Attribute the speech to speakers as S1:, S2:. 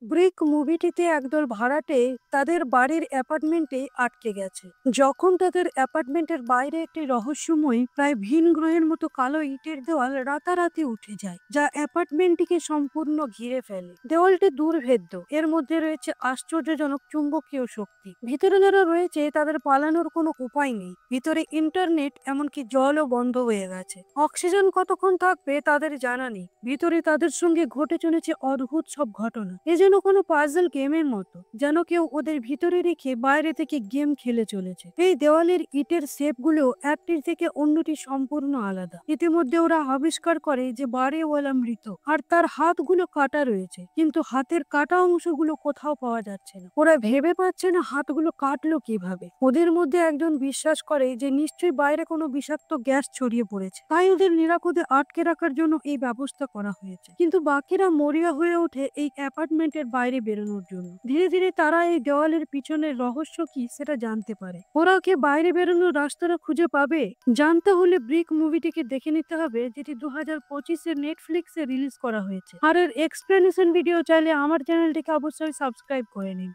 S1: Brick মুভিটিতে একদল ভাড়াটে তাদের বাড়ির অ্যাপার্টমেন্টে আটকে গেছে। যখন তাদের অ্যাপার্টমেন্টের বাইরে একটি রহস্যময় প্রায় ভিন গ্রহের মতো কালো ইটের দেওয়াল রাতারাতি উঠে যায়, যা অ্যাপার্টমেন্টটিকে সম্পূর্ণ ঘিরে ফেলে। দেওয়ালটি দুর্ভেদ্য, এর মধ্যে রয়েছে আশ্চর্যজনক চুম্বকীয় শক্তি। ভিতরে যারা রয়েছে তাদের পালানোর কোনো উপায় নেই। ভিতরে ইন্টারনেট এমনকি জলও বন্ধ হয়ে গেছে। অক্সিজেন কতক্ষণ থাকবে তাদের জানা নেই। ভিতরে তাদের সঙ্গে ঘটে চলেছে অদ্ভুত সব ঘটনা। এ যেন কোনো পাজল গেমের মতো, যেন কেউ ওদের ভিতরে রেখে বাইরে থেকে গেম খেলে চলেছে। এই দেওয়ালের ইটের শেপগুলো একটির থেকে অন্যটি সম্পূর্ণ আলাদা। ইতিমধ্যে ওরা আবিষ্কার করে যে বাড়িওয়ালা মৃত, আর তার হাতগুলো কাটা রয়েছে, কিন্তু হাতের কাটা অংশগুলো কোথাও পাওয়া যাচ্ছে না। ওরা ভেবে পাচ্ছে না হাতগুলো কাটলো কিভাবে। ওদের মধ্যে একজন বিশ্বাস করে যে নিশ্চয়ই বাইরে কোনো বিষাক্ত গ্যাস ছড়িয়ে পড়েছে, তাই ওদের নিরাপদে আটকে রাখার জন্য এই ব্যবস্থা করা হয়েছে। কিন্তু বাকিরা মরিয়া হয়ে ওঠে এই অ্যাপার্টমেন্টের বাইরে বেরোনোর জন্য। ধীরে ধীরে তারা এই দেওয়ালের পিছনের রহস্য কি সেটা জানতে পারে। ওরা কি বাইরে বেরোনোর রাস্তাটা খুঁজে পাবে? জানতে হলে ব্রিক মুভিটিকে দেখে নিতে হবে, যেটি 2025-এ নেটফ্লিক্সে রিলিজ করা হয়েছে। আর এর এক্সপ্লেনেশন ভিডিও চাইলে আমার চ্যানেলটিকে অবশ্যই সাবস্ক্রাইব করে নিন।